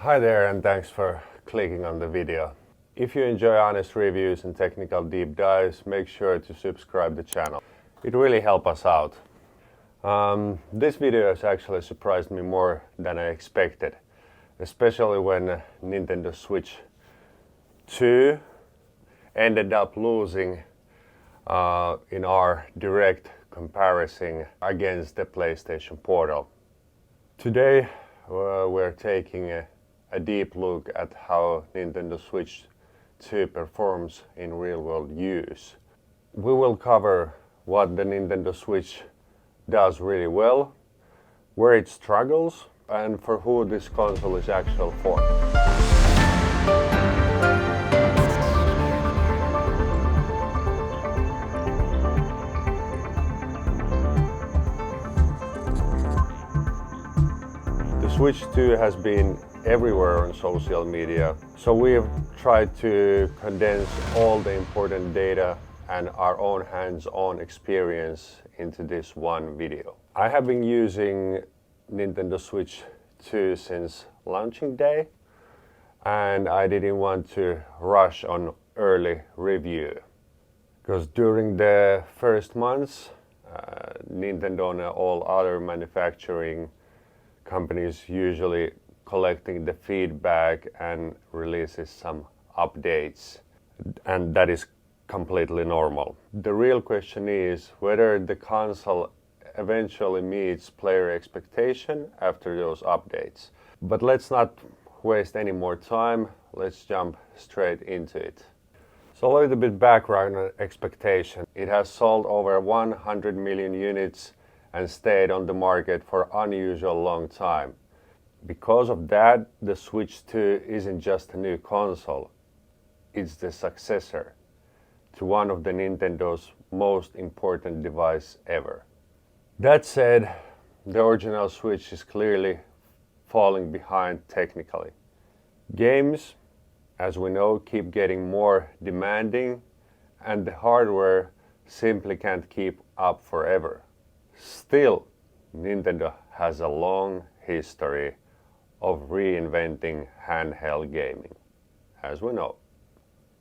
Hi there, and thanks for clicking on the video. If you enjoy honest reviews and technical deep dives, make sure to subscribe the channel. It really helps us out. This video has actually surprised me more than I expected, especially when Nintendo Switch 2 ended up losing in our direct comparison against the PlayStation Portal. Today we're taking a deep look at how Nintendo Switch 2 performs in real-world use. We will cover what the Nintendo Switch does really well, where it struggles, and for who this console is actually for. The Switch 2 has been everywhere on social media, so we have tried to condense all the important data and our own hands-on experience into this one video. I have been using Nintendo Switch 2 since launching day, and I didn't want to rush on early review, because during the first months Nintendo and all other manufacturing companies usually collecting the feedback and releases some updates, and that is completely normal. The real question is whether the console eventually meets player expectation after those updates. But let's not waste any more time, let's jump straight into it. So a little bit background on expectation. It has sold over 100 million units and stayed on the market for unusual long time. Because of that, the Switch 2 isn't just a new console, it's the successor to one of the Nintendo's most important devices ever. That said, the original Switch is clearly falling behind technically. Games, as we know, keep getting more demanding, and the hardware simply can't keep up forever. Still, Nintendo has a long history of reinventing handheld gaming, as we know.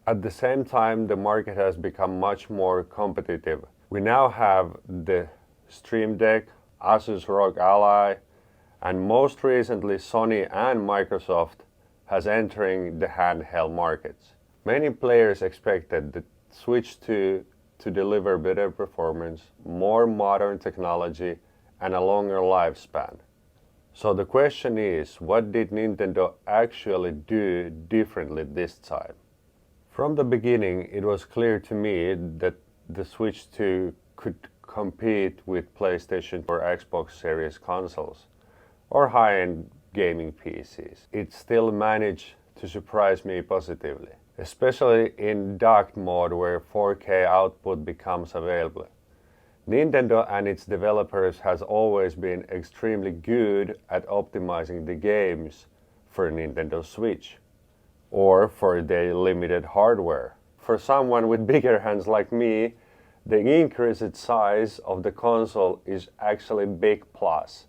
At the same time, the market has become much more competitive. We now have the Stream Deck, Asus ROG Ally, and most recently Sony and Microsoft has entering the handheld markets. Many players expected the Switch 2 to deliver better performance, more modern technology, and a longer lifespan. So the question is, what did Nintendo actually do differently this time? From the beginning, it was clear to me that the Switch 2 could compete with PlayStation or Xbox Series consoles or high-end gaming PCs. It still managed to surprise me positively, especially in docked mode where 4K output becomes available. Nintendo and its developers has always been extremely good at optimizing the games for Nintendo Switch or for their limited hardware. For someone with bigger hands like me, the increased size of the console is actually a big plus.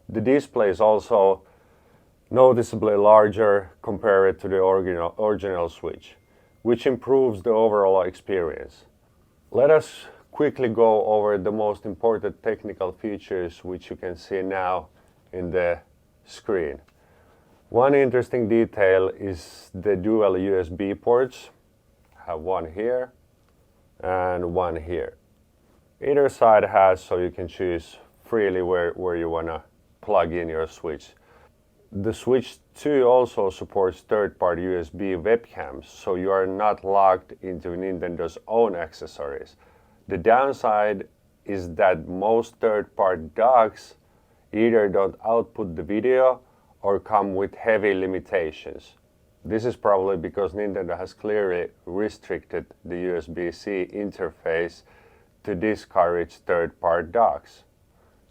The display is also noticeably larger compared to the original Switch, which improves the overall experience. Let us quickly go over the most important technical features which you can see now in the screen. One interesting detail is the dual USB ports. I have one here and one here. Either side has, so you can choose freely where you want to plug in your Switch. The Switch 2 also supports third-party USB webcams, so you are not locked into Nintendo's own accessories. The downside is that most third-party docks either don't output the video or come with heavy limitations. This is probably because Nintendo has clearly restricted the USB-C interface to discourage third-party docks.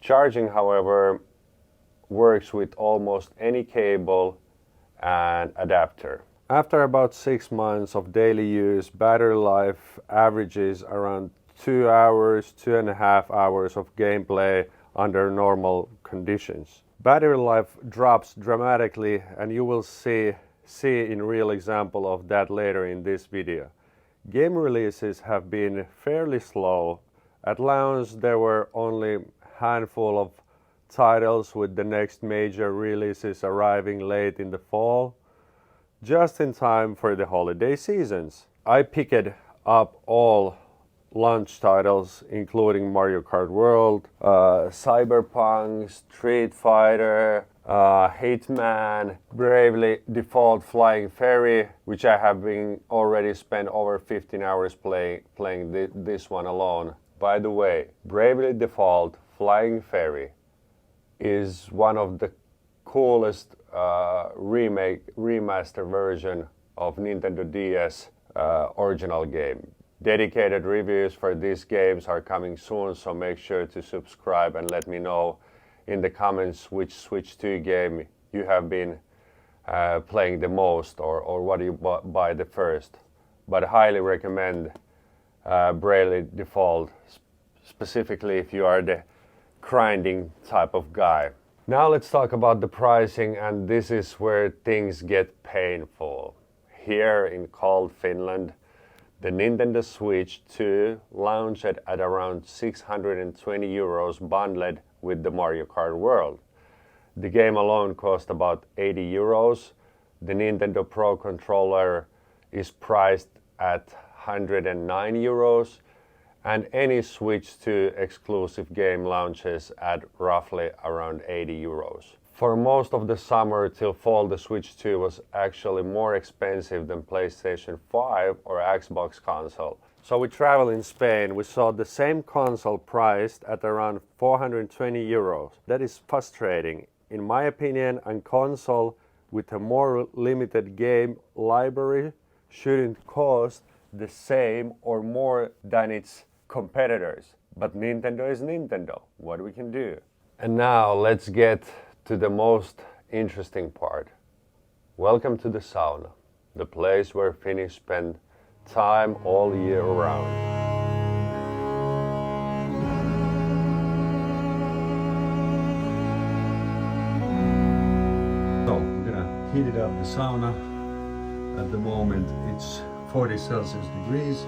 Charging, however, works with almost any cable and adapter. After about 6 months of daily use, battery life averages around 2 hours, 2.5 hours of gameplay under normal conditions. Battery life drops dramatically, and you will see in real example of that later in this video. Game releases have been fairly slow. At launch there were only a handful of titles, with the next major releases arriving late in the fall, just in time for the holiday seasons. I picked up all launch titles, including Mario Kart World, Cyberpunk, Street Fighter, Hitman, Bravely Default Flying Fairy, which I have been already spent over 15 hours playing this one alone. By the way, Bravely Default Flying Fairy is one of the coolest remaster version of Nintendo DS original game. Dedicated reviews for these games are coming soon, so make sure to subscribe and let me know in the comments which Switch 2 game you have been playing the most, or what you buy the first. But I highly recommend Bravely Default, specifically if you are the grinding type of guy. Now let's talk about the pricing, and this is where things get painful. Here in cold Finland, the Nintendo Switch 2 launched at around 620 euros bundled with the Mario Kart World. The game alone cost about 80 euros. The Nintendo Pro controller is priced at 109 euros, and any Switch 2 exclusive game launches at roughly around 80 euros. For most of the summer till fall, the Switch 2 was actually more expensive than PlayStation 5 or Xbox console. So we traveled in Spain, we saw the same console priced at around 420 euros. That is frustrating. In my opinion, a console with a more limited game library shouldn't cost the same or more than its competitors. But Nintendo is Nintendo. What we can do? And now let's get to the most interesting part. Welcome to the sauna, the place where Finnish spend time all year round. So I'm gonna heat it up, the sauna. At the moment it's 40 Celsius degrees.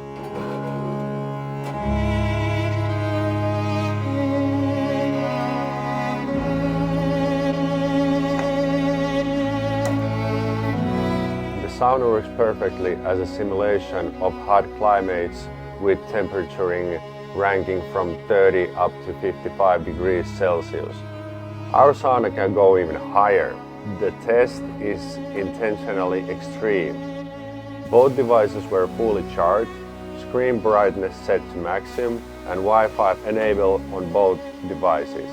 Sauna works perfectly as a simulation of hot climates, with temperature ranging from 30 up to 55 degrees Celsius. Our sauna can go even higher. The test is intentionally extreme. Both devices were fully charged, screen brightness set to maximum, and Wi-Fi enabled on both devices.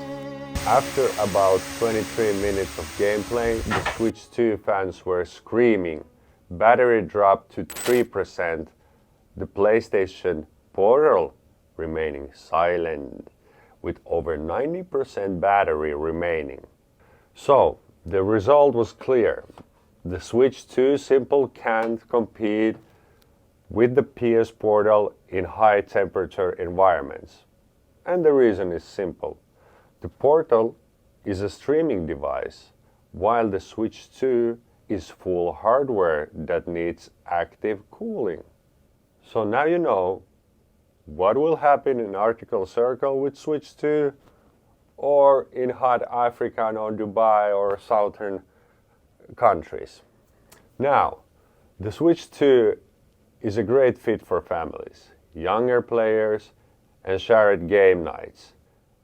After about 23 minutes of gameplay, the Switch 2 fans were screaming. Battery dropped to 3%, the PlayStation Portal remaining silent, with over 90% battery remaining. So, the result was clear. The Switch 2 simply can't compete with the PS Portal in high temperature environments. And the reason is simple. The Portal is a streaming device, while the Switch 2 is full hardware that needs active cooling. So now you know what will happen in Arctic Circle with Switch 2, or in hot Africa or Dubai or southern countries. Now, the Switch 2 is a great fit for families, younger players, and shared game nights.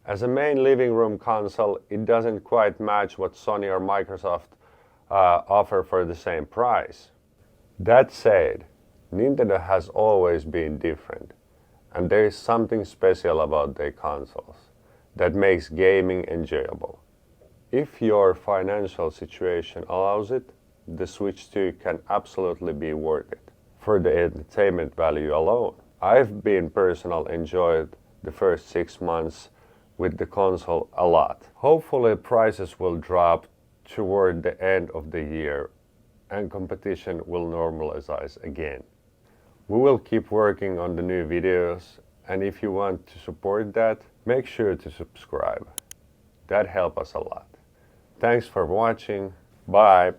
As a main living room console, it doesn't quite match what Sony or Microsoft offer for the same price. That said, Nintendo has always been different, and there is something special about their consoles that makes gaming enjoyable. If your financial situation allows it, the Switch 2 can absolutely be worth it for the entertainment value alone. I've been personally enjoyed the first 6 months with the console a lot. Hopefully prices will drop toward the end of the year and competition will normalize again. We will keep working on the new videos, and if you want to support that, make sure to subscribe. That helps us a lot. Thanks for watching. Bye.